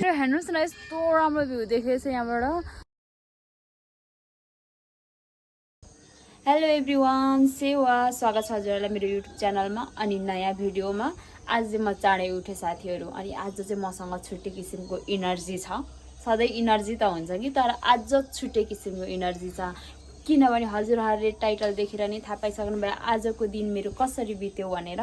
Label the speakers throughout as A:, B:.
A: हेर्नुहोस् न यस्तो राम्रो भ्यू देखेको छ यहाँबाट। हेलो एभ्रिवान, सेवा स्वागत छ हजुरहरूलाई मेरो युट्युब च्यानलमा अनि नयाँ भिडियोमा। आज चाहिँ म चाँडै उठेँ साथीहरू, अनि आज चाहिँ मसँग छुट्टै किसिमको इनर्जी छ। सधैँ इनर्जी त हुन्छ कि, तर आज छुट्टै किसिमको इनर्जी छ, किनभने हजुरहरूले टाइटल देखेर नै थाहा पाइसक्नु भयो आजको दिन मेरो कसरी बित्यो भनेर।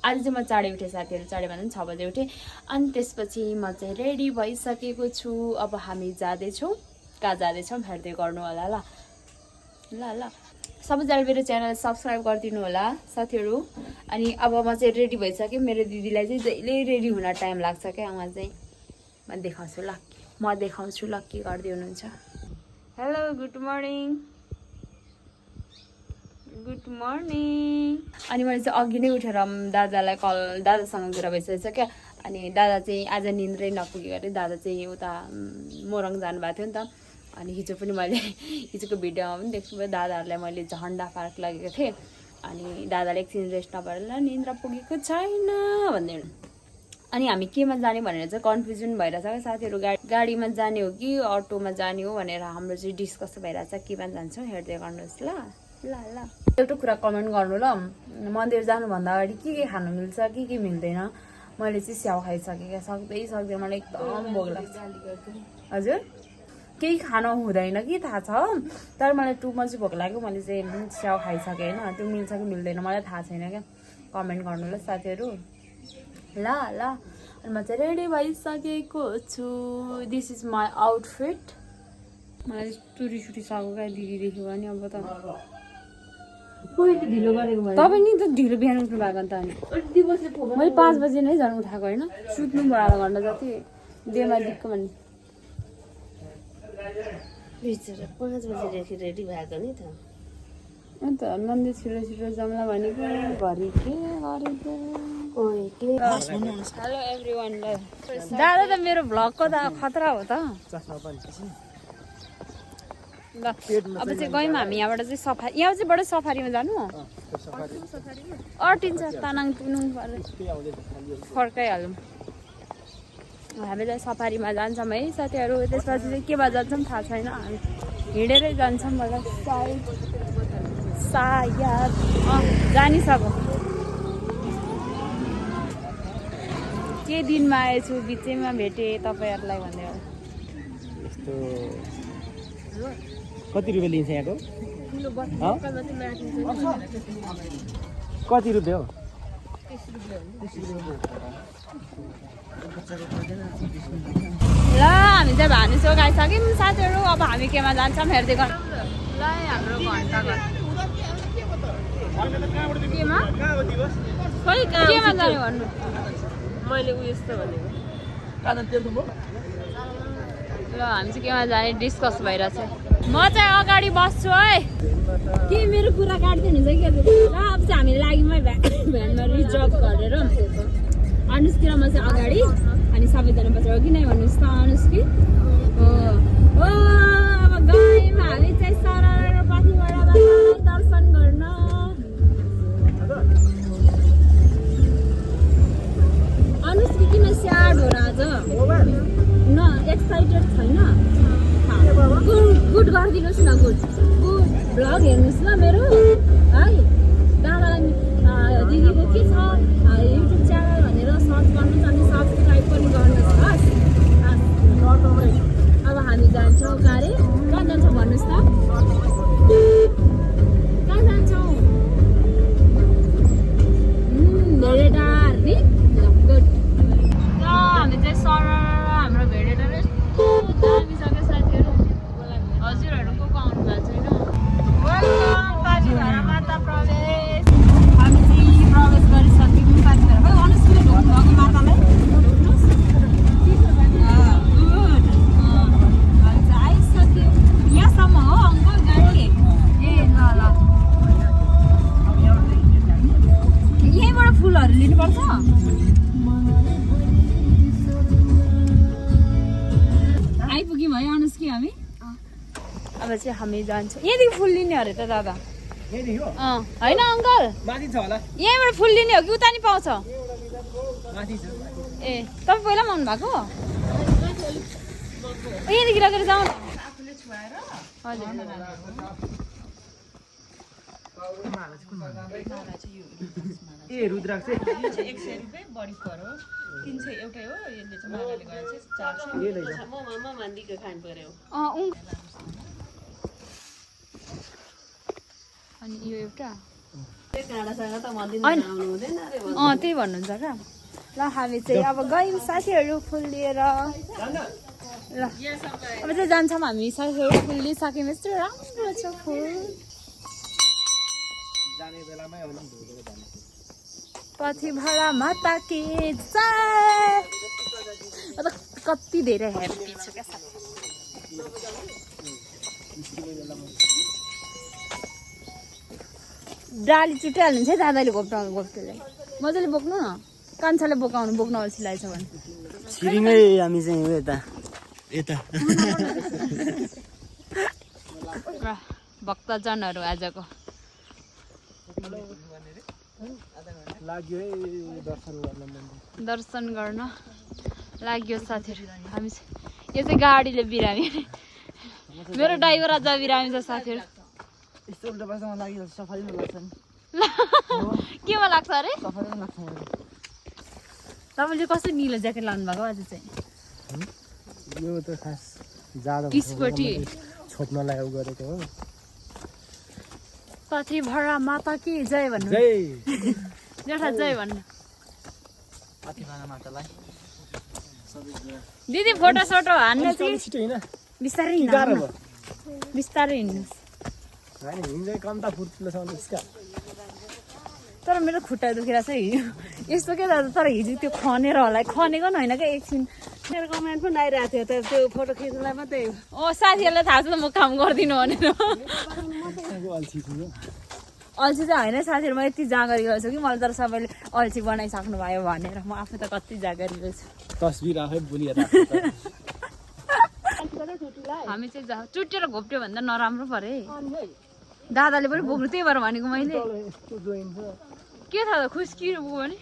A: आज चाहिँ म चाँडै उठेँ साथीहरू, चाँडै भन्दा पनि 6 बजे उठेँ। अनि त्यसपछि म चाहिँ रेडी भइसकेको छु। अब हामी जाँदैछौँ, कहाँ जाँदैछौँ हेर्दै गर्नु होला ल ल ल। सबैजनाले मेरो च्यानल सब्सक्राइब गरिदिनु होला साथीहरू। अनि अब म चाहिँ रेडी भइसकेँ। मेरो दिदीलाई चाहिँ जहिले रेडी हुन टाइम लाग्छ क्या। उहाँ चाहिँ म देखाउँछु ल के गर्दै हुनुहुन्छ। Hello good morning. अनि मैले चाहिँ अघि नै उठेर दादासँग कुरा भइसकेछ क्या। अनि दादा चाहिँ आज निन्द्रै नपुगेको अरे। दादा चाहिँ उता मोरङ जानुभएको थियो नि त। अनि हिजो पनि मैले हिजोको भिडियोमा पनि देख्नुभयो, दादाहरूलाई मैले झन्डा पार्क लगेको थिएँ। अनि दादाले एकछिन रेस्ट नपारेर निन्द्रा पुगेको छैन भन्दै। अनि हामी केमा जाने भनेर चाहिँ कन्फ्युजन भइरहेछ क्या साथीहरू। गाडीमा जाने हो कि अटोमा जाने हो भनेर हाम्रो चाहिँ डिस्कस भइरहेछ। केमा जान्छौँ हेर्दै गर्नुहोस् ल ल ल। एउटा कुरा कमेन्ट गर्नु ल, मन्दिर जानुभन्दा अगाडि के खानु मिल्छ के मिल्दैन। मैले चाहिँ स्याउ खाइसकेँ क्या, सक्दैन मलाई एकदम भोक लाग्छ। हजुर केही खानु हुँदैन कि थाहा छ, तर मलाई टु मच भोक लाग्यो। मैले चाहिँ स्याउ खाइसकेँ होइन, त्यो मिल्छ कि मिल्दैन मलाई थाहा छैन क्या। कमेन्ट गर्नु ल साथीहरू ल ल। अनि म चाहिँ रेडी भइसकेको छु। This is my outfit. मलाई चुरी सकेको क्या दिदी देख्यो भने। अब त तपाईँ नि त ढिलो बिहान उठ्नु भएको नि त। अनि मैले 5 बजी नै झन् उठाएको होइन, सुत्नु भयो आधा घन्टा जति देमा दिक्क भन्ने।
B: 5 बजीदेखि रेडी भएको नि त।
A: अन्त मन्दिर छिटो जम्ला भनेको घरि के गरेको। Hello everyone. दादा त मेरो भ्लगको त खतरा हो त ल। अब चाहिँ गयौँ हामी यहाँबाट चाहिँ सफारी। यहाँ चाहिँ बडो सफारीमा जानु अटिन्छ, तानाङ तुनुङ फर्काइहालौँ। हामी चाहिँ सफारीमा जान्छौँ है साथीहरू। त्यसपछि चाहिँ केमा जान्छौँ थाहा छैन, हामी हिँडेरै जान्छौँ होला सायद जानिसक्यो। के दिनमा आएछु बिचैमा भेटेँ तपाईँहरूलाई भन्दै हो।
C: कति रुपियाँ लिन्छ यहाँको? कति रुपियाँ हो?
A: ल हामी चाहिँ भानुचोक आइसक्यौँ साथीहरू। अब हामी केमा जान्छौँ हेर्दै गर्नु ल। हाम्रो घन्टा घर केमा जाने भन्नु
B: मैले उयो यस्तो भनेको।
A: ल हामी चाहिँ केमा जाने डिस्कस भइरहेछ। म चाहिँ अगाडि बस्छु है। के मेरो कुरा काट्दैन हुन्छ कि। अब चाहिँ हामी लाग्यौँ है भ्यानमा रिजर्भ गरेर। अनुष्की र म चाहिँ अगाडि, अनि सबैजना बसेर कि नै भन्नुहोस् त अनुष्की। हो अब गयौँ हामी चाहिँ सरर पछिबाट दर्शन गर्न। अनुष्की किन स्याड हो र आज न? एक्साइटेड छैन? गुड गरिदिनुहोस् न, गुड भ्लग हेर्नुहोस् ल मेरो है। दादालाई दिदीको के छ युट्युब च्यानल भनेर सर्च गर्नुहोस् अनि सब्सक्राइब पनि गर्नुहोस् हस्। अब हामी जान्छौँ गाडी। कहाँ जान्छौँ भन्नुहोस् त? कहाँ जान्छौँ? भेडेटार नि गुड। ल हामी चाहिँ सर हाम्रो भेडेटार यस्तो दामिसक्यो साथीहरू। हजुरहरू को आउनु भएको छैन? वेलकम पानीभाडा माता प्रवेश। हामी चाहिँ प्रवेश गरिसक्यौँ पानीभाडा। खै अनुष्कीले ढोक्नु भएको मातालाई ढोक्नुहोस्। गुड हामी चाहिँ आइसक्यौँ। यहाँसम्म हो अङ्कल गाडी? ए ल ल। यहीँबाट फुलहरू लिनुपर्छ। आइपुग्यौँ है अनुष्की हामी। अब चाहिँ हामी जान्छौँ। यहाँदेखि फुल लिने अरे त दादा?
C: यही हो
A: होइन अङ्कल
C: माथि छ होला
A: यहीँबाट फुल लिने हो कि उता नि पाउँछ
C: माथि छ
A: ए तपाईँ पहिला पनि आउनु भएको यहीँदेखि लगेर जाउँ न हजुर
C: ए रुद्राक्ष चाहिँ
B: 100 रुपियाँ बढी पर्यो 300 एउटै हो यसले चाहिँ मालाले गरेर चाहिँ 400
C: ए लैजा
B: म मान्दिको खानु पर्यो
A: अनि यो एउटा
B: त्यही काँडासँग त मन्दिर
A: होइन।
B: आउनु हुँदैन अरे
A: त्यही भन्नुहुन्छ क्या ल हामी चाहिँ अब गयौँ साथीहरू फुल लिएर ल अब चाहिँ जान्छौँ हामी साथीहरू फुल लिइसक्यौँ यस्तो राम्रो छ फुल
C: जाने बेलामै होला नि धोएर जाने
A: पछि भाडा माता के जय कति धेरै ह्याप्पी छु क्या साथी डाली चुटिहाल्नुहुन्छ है दादाले घोप्टेलाई मजाले बोक्नु न कान्छाले बोक्न अल्छी लागेछ भने
C: छिरिङै हामी चाहिँ यता यता
A: भक्तजनहरू आजको
C: लाग्यो है दर्शन गर्न मन्दिर
A: दर्शन गर्न लाग्यो साथीहरू हामी चाहिँ यो चाहिँ गाडीले बिरामी मेरो ड्राइभर अझ बिरामी छ साथीहरू
C: यस्तो उल्टा पाल्टामा लाग्यो सफारीमा लाग्छ नि
A: केमा लाग्छ अरे
C: सफारीमा लाग्छ मलाई
A: तपाईँले कस्तो निलो ज्याकेट लानु भएको आज चाहिँ
C: यो त खास जाडो
A: पिसपट्टि
C: छोप्नलाई उ गरेको हो
A: पछि भरा माता कि जय भन्नु
C: जय
A: जेठा जय भन्नु
C: अतिमाना मातालाई
A: दिदी फोटो सोटो हान्ने चाहिँ
C: छिटो हैन
A: बिस्तारै
C: गाह्रो
A: हिँड्नु
C: भयो
A: बिस्तारै हिँड्नुहोस्
C: हैन हिँड्दै कम्ता फुर्तिलोसँग त्यसका
A: तर मेरो खुट्टा दुखिरहेको छ हिजो यस्तो के दादा तर हिजो त्यो खनेर होला खनेको नि होइन क्या एकछिन
B: मेरो कमेन्ट पनि आइरहेको थियो त त्यो फोटो खिच्नलाई मात्रै
A: साथीहरूलाई थाहा छ त म काम गर्दिनँ भनेर
C: अल्छी छु
A: अल्छी चाहिँ होइन साथीहरू म यति जाँगरी गर्छु कि मलाई तर सबैले अल्छी बनाइसक्नु भयो भनेर म आफू त कति जाँगरी गर्छु
C: तस्बिर आफै बोलिएर
A: हामी चाहिँ चुटेर घोप्ट्यो भन्दा नराम्रो परे दादाले पनि बोक्नु त्यही भएर भनेको मैले
C: यस्तो जोइन छ
A: के थाहा त खुस्की बोक्यो भने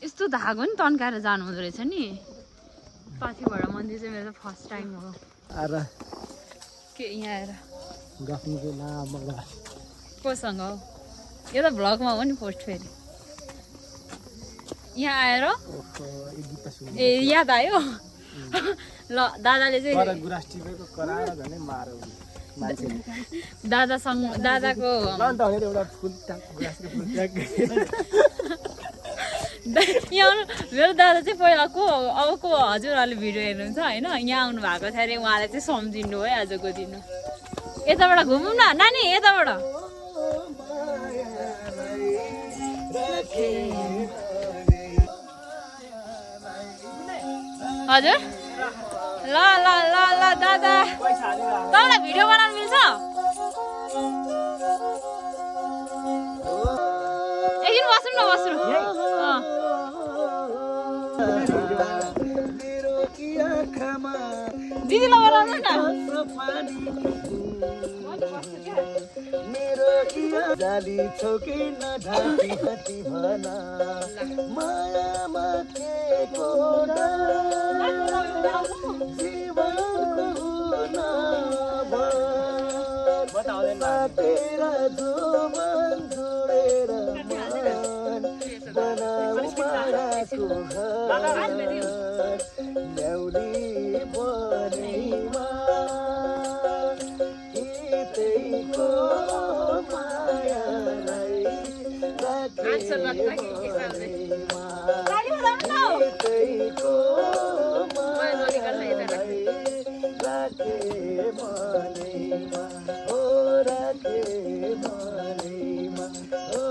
A: यस्तो धागो नि तन्काएर जानु हुँदो रहेछ नि पाथिबाट मन्दिर चाहिँ मेरो फर्स्ट टाइम हो
C: आएर
A: के यहाँ आएर
C: गफ्नुको लामो
A: कोसँग हो यो त भ्लगमा हो नि पोस्ट फेरि यहाँ आएर
C: गीत सुन्नु
A: ए याद आयो ल दादाले चाहिँ
C: गुरास्टीको कराएर झनै मारो मान्छेले
A: दादासँग दादाको
C: ल नि त भनेर एउटा फुल ट्याक गुरास्टीको फुल ट्याक
A: यहाँ आउनु मेरो दादा चाहिँ पहिलाको अबको हजुरहरूले भिडियो हेर्नुहुन्छ होइन यहाँ आउनु भएको थियो अरे उहाँलाई चाहिँ सम्झिनु है आजको दिन यताबाट घुमौँ न नानी यताबाट हजुर ल ल ल ल दादा तपाईँलाई भिडियो बनाउनु मिल्छ एकछिन बस्नु न बस्नु दिदीलाई बनाउनु न
D: मेरो जाली छोकी नढाकी हटी भना मायामा के कोडा जीवनको तेरा जुबान जोडेर मन बनाऊ मायाको घर ल्याउली बनेमा हितैको मायालाई राखे बनेमा हितैको मायालाई राखे बनेमा ओ राखे बनेमा ओ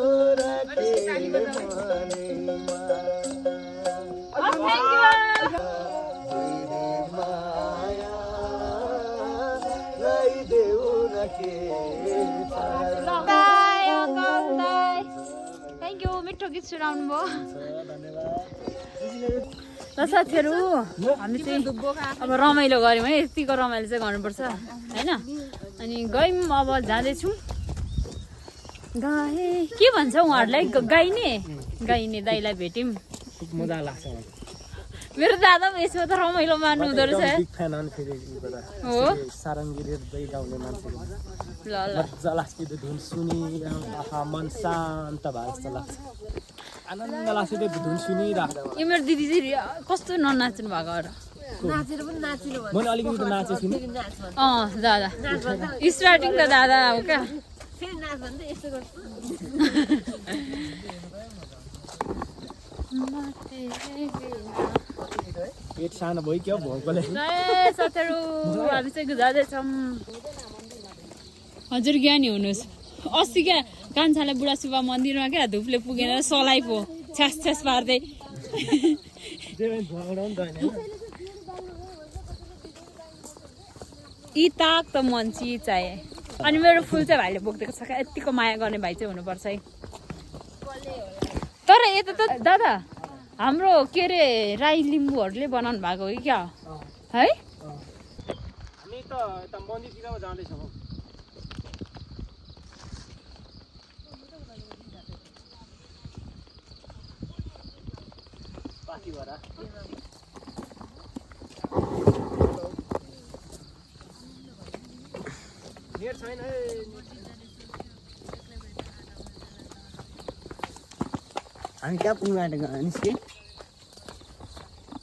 D: राखे बनेमा
A: थ्याङ्क यू मिठो गीत सुनाउनु भयो ल साथीहरू हामी चाहिँ अब रमाइलो गऱ्यौँ है यतिको रमाइलो चाहिँ गर्नुपर्छ होइन अनि गयौँ अब जाँदैछौँ गाए के भन्छ उहाँहरूलाई गाइने दाइलाई भेट्यौँ
C: मजा लाग्छ
A: मेरो दादा पनि यसमा त रमाइलो मान्नु हुँदो रहेछ
C: बिग फ्यान अनि फेरि
A: हो
C: सारङ्गी रेट्दै गाउने मान्छे
A: ल ल
C: मजा लाग्छ त्यो धुन सुनि आहा मन शान्त भए जस्तो लाग्छ आनन्द लाग्छ त्यो धुन सुनिराख्दा
A: यो मेरो दिदी चाहिँ कस्तो ननाच्नु भएको र
C: मैले अलिकति त नाचेको छु नि
A: दादा स्टार्टिङ त दादा हो क्या
C: पेट सानो भयो क्या भोकले
A: साथीहरू हामी चाहिँ जाँदैछौँ हजुर ज्ञानी हुनुहोस् अस्ति क्या कान्छाले बुढा सुब्बा मन्दिरमा क्या धुपले पुगेर सलाई पो छ्यास छ्यास पार्दै यी ताक त मन्छी चाहिए अनि मेरो फुल चाहिँ भाइले बोकिदिएको छ क्या यतिको माया गर्ने भाइ चाहिँ हुनुपर्छ है तर यता त दादा हाम्रो के अरे राई लिम्बूहरूले बनाउनु भएको हो कि क्या है
C: हामी त यता मन्दिरतिर जाँदैछौँ पाखी भएर नेट छैन है
D: हामी कहाँ पुग्नु आँटेको निस्के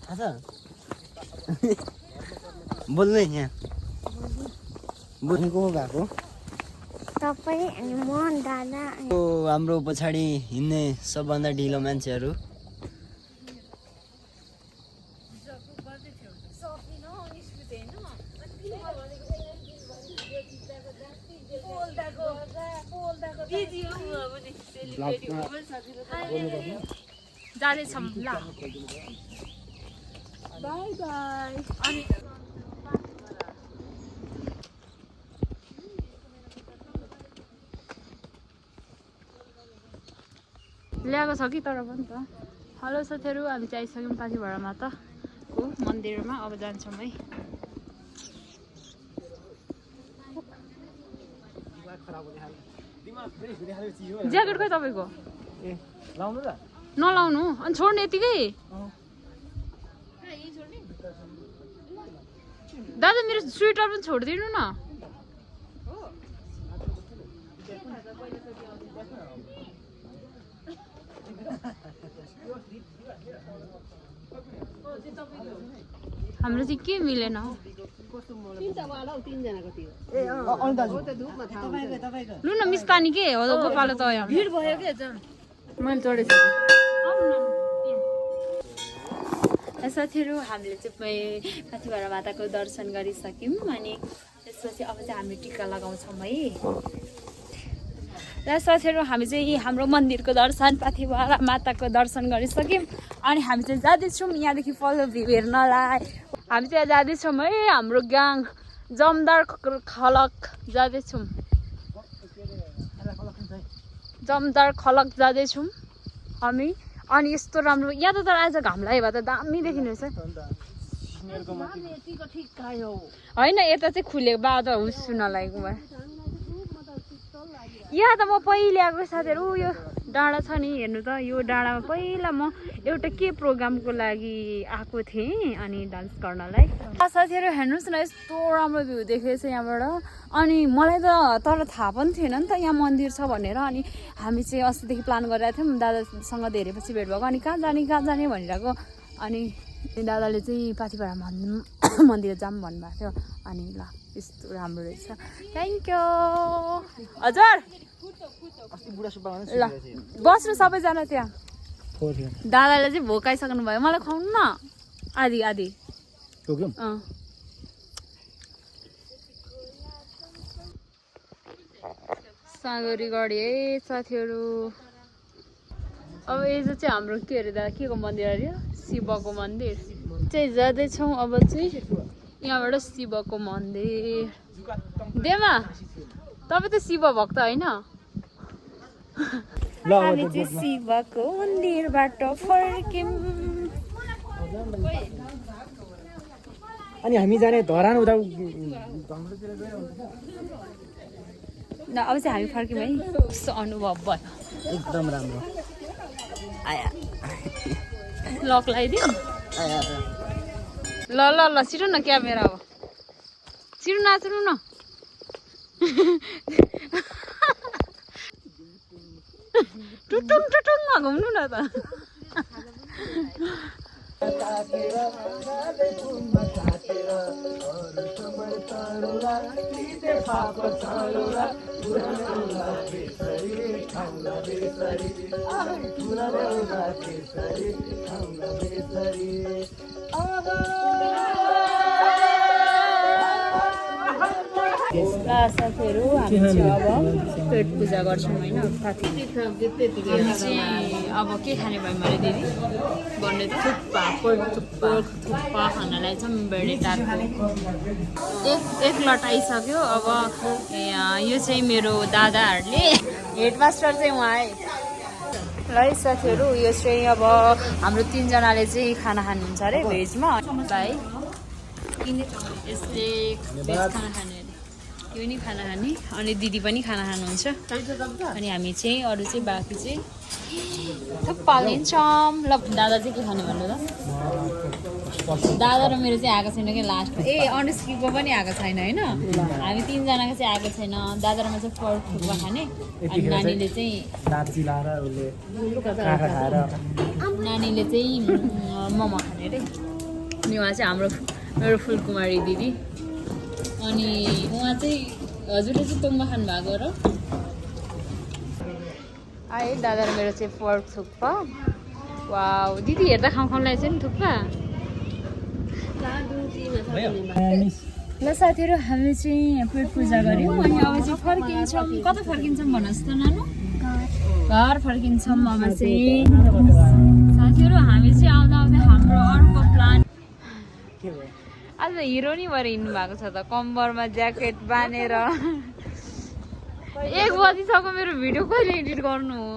D: थाहा छ बोल्नु यहाँ बोल्नुको भएको
E: तपाईँ अनि म दादा
D: हाम्रो पछाडि हिँड्ने सबभन्दा ढिलो मान्छेहरू
A: जाँदैछौँ ल बाई बाई अनि ल्याएको छ कि तर पनि त हेलो साथीहरू हामी चाहिँ आइसक्यौँ पाथिभरा माताको मन्दिरमा अब जान्छौँ है ज्याकेट खै तपाईँको
C: ए लाउनु त
A: नलाउनु अनि छोड्ने यतिकै दादा मेरो स्वेटर पनि छोडिदिनु न हाम्रो चाहिँ के मिलेन लु न मिस्तानी के हो गोपालो त भिड भयो के मैले चढेछु साथीहरू हामीले चाहिँ पाथिभरा माताको दर्शन गरिसक्यौँ अनि त्यसपछि अब चाहिँ हामी टिका लगाउँछौँ है र साथीहरू हामी चाहिँ हाम्रो मन्दिरको दर्शन पाथिभरा माताको दर्शन गरिसक्यौँ अनि हामी चाहिँ जाँदैछौँ यहाँदेखि फलो भ्यू हेर्नलाई हामी चाहिँ जाँदैछौँ है हाम्रो ग्याङ जमदार खलक जाँदैछौँ जमदार खलक जाँदैछौँ हामी अनि यस्तो राम्रो यहाँ त तर आज घाम लाग्यो भए त दामी देखिने रहेछ होइन यता चाहिँ खुलेको बा त हुस सुन लागेको भए यहाँ त म पहिले आएको साथीहरू यो डाँडा छ नि हेर्नु त यो डाँडामा पहिला म एउटा के प्रोग्रामको लागि आएको थिएँ अनि डान्स गर्नलाई साथीहरू हेर्नुहोस् न यस्तो राम्रो भ्यू देखेको छ यहाँबाट अनि मलाई त तर थाहा पनि थिएन नि त यहाँ मन्दिर छ भनेर अनि हामी चाहिँ अस्तिदेखि प्लान गरिरहेको थियौँ दादासँग धेरै पछि भेट भएको अनि कहाँ जाने भनिरहेको अनि दादाले चाहिँ पाथिभरा मन्दिर जाऊँ भन्नुभएको थियो अनि ल यस्तो राम्रो रहेछ थ्याङ्क यू हजुर ल बस्नु सबैजना त्यहाँ दादाले चाहिँ भोकाइसक्नु भयो मलाई खुवाउनु न आधी आधी सागरी गढी है साथीहरू अब यो चाहिँ हाम्रो के अरे दादा के को मन्दिर अरे शिवको मन्दिर चाहिँ जाँदैछौँ अब चाहिँ यहाँबाट शिवको मन्दिर देमा तपाईँ त शिव भक्त होइन हामी चाहिँ शिवको मन्दिरबाट फर्क्यौँ
C: अनि हामी जाने धरान उता
A: न अब चाहिँ हामी फर्क्यौँ है कस्तो अनुभव भयो
C: एकदम राम्रो
D: आया
A: लक लगाइदिउँ
D: आया
A: ल ल ल छिटो न क्यामेरा अब छिटो नाच्नु न टुटुङ टुटुङमा घुम्नु न त साथीहरू हामी चाहिँ अब पेट पूजा गर्छौँ होइन साथी हामी चाहिँ अब के खाने भयो मैले दिदी भन्ने त थुक्पा खानालाई चाहिँ बेडी टाइपको एक लट आइसक्यो अब यो चाहिँ मेरो दादाहरूले हेडमास्टर चाहिँ उहाँ है ल साथीहरू यो चाहिँ अब हाम्रो 3 जनाले चाहिँ खाना खानुहुन्छ अरे भेजमा भाइ यसले भेज खाना खाने यो नि खाना खाने अनि दिदी पनि खाना खानुहुन्छ अनि हामी चाहिँ अरू चाहिँ बाँकी चाहिँ थुक्पा लिन्छौँ ल दादा चाहिँ के खाने भन्नु त दादा र मेरो चाहिँ आएको छैन कि लास्टमा अनुष्कीको पनि आएको छैन होइन हामी 3 जनाको चाहिँ आएको छैन दादा र म चाहिँ फर्क थुक्पा खाने अनि नानीले चाहिँ नानीले चाहिँ मोमो खाने अरे अनि उहाँ चाहिँ मेरो फुलकुमारी दिदी अनि उहाँ चाहिँ हजुरले चाहिँ तोङ्बा खानु भएको र आए दादा र मेरो चाहिँ पर्क थुक्पा वाउ दिदी हेर्दा खाउँ लाग्छ नि थुक्पा ल साथीहरू हामी चाहिँ पेट पूजा गऱ्यौँ अनि अब चाहिँ फर्किन्छौँ कता फर्किन्छौँ भन्नुहोस् त नानु घर फर्किन्छौँ अब चाहिँ साथीहरू हामी चाहिँ आउँदा आउँदा हाम्रो अर्को प्लान आज हिरो नि भएर हिँड्नु भएको छ त कम्बरमा ज्याकेट बाँधेर 1 बजीसम्म मेरो भिडियो कहिले एडिट गर्नु हो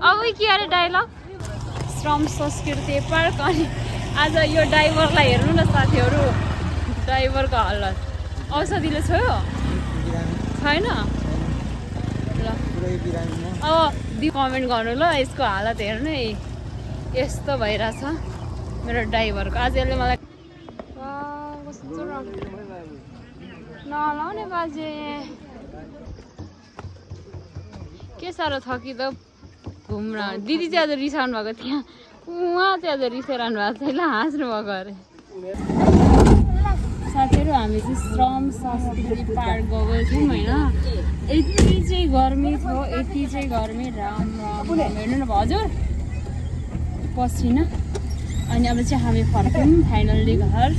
A: अब के अरे डायलग श्रम संस्कृति पार्क अनि आज यो ड्राइभरलाई हेर्नु न साथीहरू ड्राइभरको हालत औषधिले छोयो छैन ल अब कमेन्ट गर्नु ल यसको हालत हेर्नु है यस्तो भइरहेछ मेरो ड्राइभरको आज यसले मलाई कस्तो नलाउने बाजे के साह्रो थकी त घुम्न दिदी चाहिँ आज रिसाउनु भएको थियो उहाँ चाहिँ आज रिसाइरहनु भएको थियो ल हाँस्नु भएको अरे साथीहरू हामी चाहिँ श्रम संस्कृति पार्क गएको थियौँ होइन यति चाहिँ गर्मी थियो यति चाहिँ गर्मी राम राम हेर्नु न हजुर पसिना अनि अब चाहिँ हामी फर्क्यौँ फाइनल्ली घर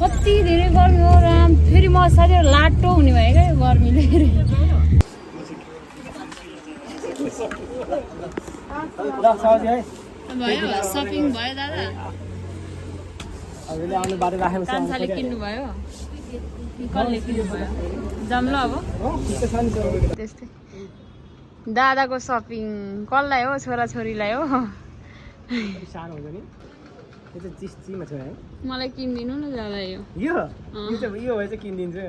A: कति धेरै गर्मी हो राम फेरि म साथीहरू लाटो हुने भयो क्या यो गर्मीले भयो सपिङ भयो दादा कान्छाले किन्नु भयो कसले किन्नु भयो जाऊँ ल अब त्यस्तै दादाको सपिङ कसलाई हो छोराछोरीलाई हो
C: सानो हुन्छ नि यो चाहिँ चिसचिमा छ है
A: मलाई किनिदिनु न दादा यो
C: यो भए चाहिँ किनिदिन्छु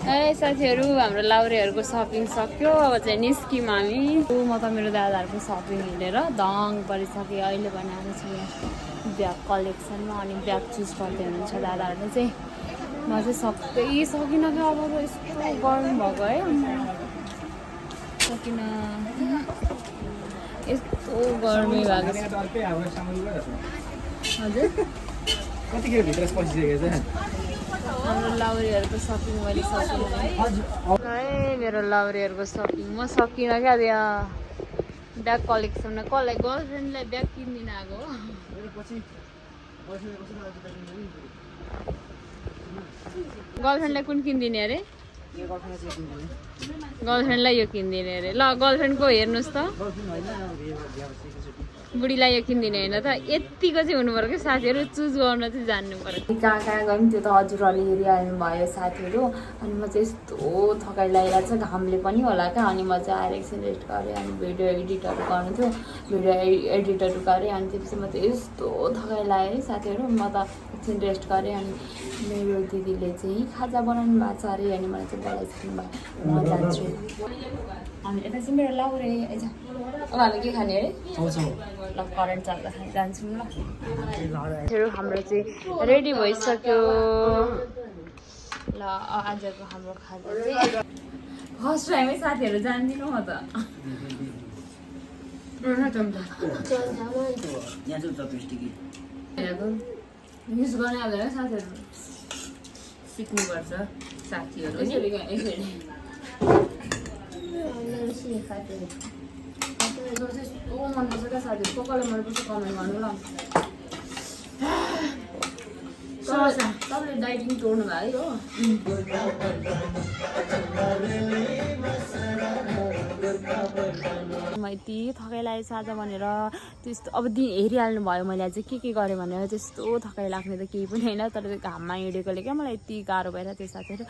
A: है साथीहरू हाम्रो लाउरेहरूको सपिङ सक्यो अब चाहिँ निस्क्यौँ हामी म त मेरो दादाहरूको सपिङ हिँडेर दङ परिसकेँ अहिले बनाएको छु ब्याग कलेक्सनमा अनि ब्याग चुज गर्दै हुनुहुन्छ दादाहरूले चाहिँ म चाहिँ सबै सकिनँ क्या अब यस्तो गर्नु भएको है सकिनँ यस्तो गर्मी भएको छ हजुर
C: कतिखेर भित्र पसिसकेको छ
A: हाम्रो लाउरीहरूको सपिङ मैले सकिनँ है मेरो लाउरीहरूको सपिङ म सकिनँ क्या त्यहाँ ब्याग कलेक्सनमा कसलाई गर्लफ्रेन्डलाई ब्याग किनिदिन आएको हो गर्लफ्रेन्डलाई कुन किनिदिने अरे गर्लफ्रेन्डलाई यो किनिदिने अरे ल गर्लफ्रेन्डको हेर्नुहोस् त बुढीलाई यो किनिदिने होइन त यतिको चाहिँ हुनु पर्यो कि साथीहरू चुज गर्न चाहिँ जान्नु पर्यो कहाँ कहाँ गयौँ त्यो त हजुरहरूले हेरिहाल्नु भयो साथीहरू अनि म चाहिँ यस्तो थकाइ लागिरहेको छ घामले पनि होला क्या अनि म चाहिँ आएर एकछिन रेस्ट गरेँ अनि भिडियो एडिटहरू गर्नु थियो भिडियो एडिटहरू गरेँ अनि त्यसपछि म चाहिँ यस्तो थकाइ लाग्यो है साथीहरू म त एकछिन रेस्ट गरेँ अनि मेरो दिदीले चाहिँ खाजा बनाउनु भएको छ अरे अनि मलाई चाहिँ बोलाइसक्नु भयो म जान्छु अनि यता चाहिँ मेरो लाउरे आइज अब हामी के खाने अरे ल करेन्ट चल्दाखेरि जान्छौँ ल हाम्रो चाहिँ रेडी भइसक्यो ल आजको हाम्रो खाजा चाहिँ फर्स्ट टाइमै साथीहरू जान्दिनँ म त युज गर्ने आउँदैन साथीहरू सिक्नुपर्छ साथीहरू यसरी यस्तो मनपर्छ क्या साथीहरू को कसलाई मनपर्छ कमेन्ट गर्नु ल तपाईँले डाइटिङ तोड्नु भयो हो म यति थकाइ लागेको छ आज भनेर त्यस्तो अब हेरिहाल्नु भयो मैले आज के गरेँ भनेर त्यस्तो थकाइ लाग्ने त केही पनि होइन तर त्यो घाममा हिँडेकोले क्या मलाई यति गाह्रो भइरहेको थियो साथीहरू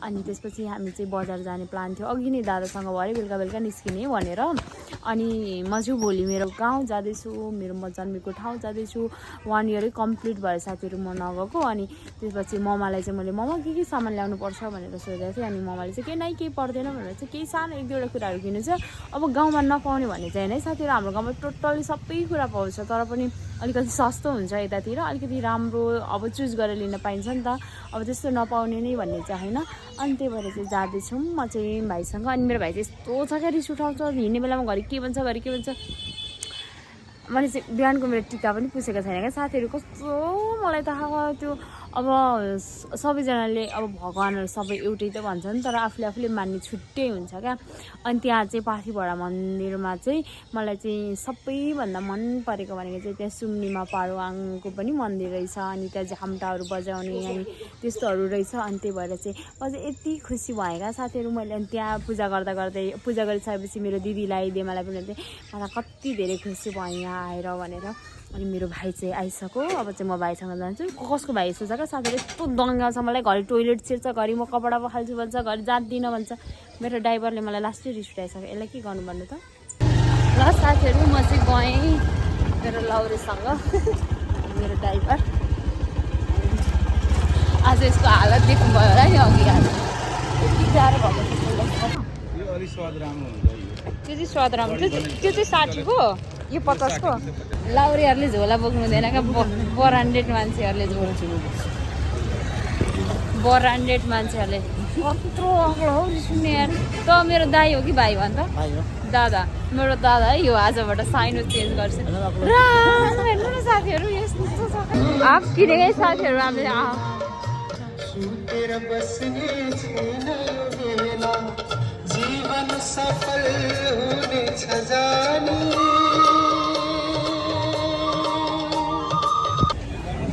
A: अनि त्यसपछि हामी चाहिँ बजार जाने प्लान थियो अघि नै दादासँग भरे बेलुका बेलुका निस्किने भनेर अनि म चाहिँ भोलि मेरो गाउँ जाँदैछु मेरो म जन्मेको ठाउँ जाँदैछु 1 इयरै कम्प्लिट भयो साथीहरू म नगएको अनि त्यसपछि मम्मालाई चाहिँ मैले मम्मा के सामान ल्याउनु पर्छ भनेर सोधेको थिएँ अनि मम्माले चाहिँ केही पर्दैन भनेर चाहिँ केही सानो 1-2वटा कुराहरू किन्नु छ अब गाउँमा नपाउने भन्ने चाहिँ होइन साथीहरू हाम्रो गाउँमा टोटल्ली सबै कुरा पाउँछ तर पनि अलिकति सस्तो हुन्छ यतातिर अलिकति राम्रो अब चुज गरेर लिन पाइन्छ नि त अब त्यस्तो नपाउने नै भन्ने चाहिँ होइन अनि त्यही भएर चाहिँ जाँदैछौँ म चाहिँ भाइसँग अनि मेरो भाइ चाहिँ यस्तो छ क्या रिस उठाउँछ हिँड्ने बेलामा घरि के भन्छ मैले चाहिँ बिहानको मेरो टिका पनि पुछेको छैन क्या साथीहरू कस्तो मलाई त त्यो अब सबैजनाले अब भगवान्हरू सबै एउटै त भन्छ नि तर आफूले मान्ने छुट्टै हुन्छ क्या अनि त्यहाँ चाहिँ पाथीभरा मन्दिरमा चाहिँ मलाई चाहिँ सबैभन्दा मन परेको भनेको चाहिँ त्यहाँ सुम्निमा पारुवाङको पनि मन्दिर रहेछ अनि त्यहाँ झाम्टाहरू बजाउने अनि त्यस्तोहरू रहेछ अनि त्यही भएर चाहिँ म चाहिँ यति खुसी भएँ क्या साथीहरू मैले अनि त्यहाँ पूजा गर्दै पूजा गरिसकेपछि मेरो दिदीलाई देमालाई पनि मलाई कति धेरै खुसी भएँ यहाँ आएर भनेर अनि मेरो भाइ चाहिँ आइसक्यो अब चाहिँ म भाइसँग जान्छु कसको भाइ यस्तो छ क्या साथीहरू यस्तो दङ्गा छ मलाई घरि टोइलेट छिर्छ घरि म कपडा पखाल्छु भन्छ घरि जाँदिनँ भन्छ मेरो ड्राइभरले मलाई लास्टै रिस उठाइसक्यो यसलाई के गर्नु भन्नु त ल साथीहरू म चाहिँ गएँ मेरो लाउरेसँग मेरो ड्राइभर आज यसको हालत देख्नुभयो होला नि अघि आज यति गाह्रो भएको त्यो चाहिँ स्वाद राम्रो त्यो चाहिँ 60को यो 50 को लाउरेहरूले झोला बोक्नु हुँदैन क्या ब्रान्डेड मान्छेहरूले ब्रान्डेड मान्छेहरूले कत्रो अग्लो हौ सुन्ने यार त मेरो दाइ हो कि भाइ भन् त दादा मेरो दादा है यो आजबाट साइनो चेन्ज गर्छ हेर्नु न साथीहरू यस्तो छ आप किनेकै साथीहरू हामीले जीवन सफल हुनेछ जानी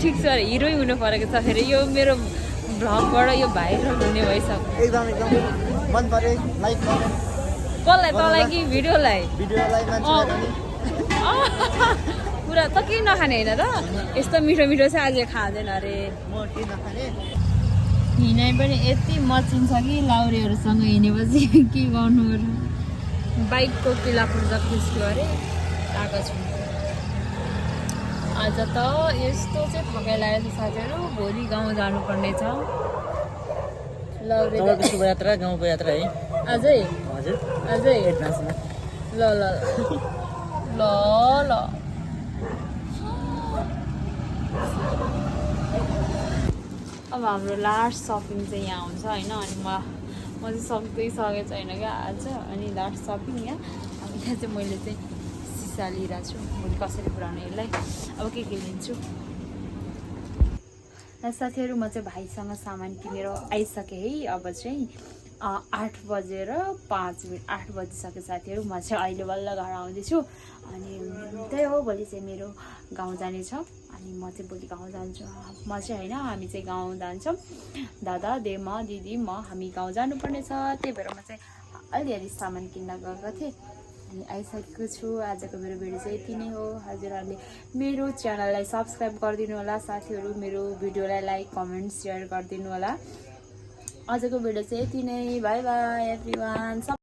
A: ठिक छ हिरोइ हुनु परेको छ फेरि यो मेरो भ्लगबाट यो भाइरल हुने भइसक्यो
D: एकदम मन परे लाइक कमेन्ट
A: कसलाई तँलाई कि भिडियोलाई पुरा त केही नखाने होइन त यस्तो मिठो मिठो चाहिँ आज खाँदैन अरे हिँडाइ पनि यति मचिन्छ कि लाउरेहरूसँग हिँडेपछि के गर्नु पर्यो बाइकको किला पुर्जा खुस्क्यो अरे आएको छु आज त यस्तो चाहिँ थकाइ लागेको छ साथीहरू भोलि गाउँ जानुपर्ने छ लाउरे
D: यात्रा गाउँको यात्रा है
A: अझै
D: हजुर
A: अझै ल ल ल ल अब हाम्रो लास्ट सपिङ चाहिँ यहाँ हुन्छ होइन अनि म चाहिँ सक्दै छैन क्या आज अनि लास्ट सपिङ यहाँ अब यहाँ चाहिँ मैले चाहिँ सिसा लिइरहेको छु भोलि कसरी पुऱ्याउने यसलाई अब के लिन्छु साथीहरू म चाहिँ भाइसँग सामान किनेर आइसकेँ है अब चाहिँ 8 बजेर 5 मिनट 8 बजिसक्यो साथीहरू म चाहिँ अहिले बल्ल घर आउँदैछु अनि त्यही हो भोलि चाहिँ मेरो गाउँ जानेछ अनि म चाहिँ भोलि गाउँ जान्छु म चाहिँ होइन हामी चाहिँ गाउँ जान्छौँ दादा म दिदी म हामी गाउँ जानुपर्ने छ त्यही भएर म चाहिँ अलिअलि सामान किन्न गएको थिएँ अनि आइसकेको छु। आजको मेरो भिडियो चाहिँ यति नै हो। हजुरहरूले मेरो च्यानललाई सब्सक्राइब गरिदिनु होला। साथीहरू मेरो भिडियोलाई लाइक कमेन्ट सेयर गरिदिनु होला। आजको भिडियो चाहिँ यति नै। By by everyone.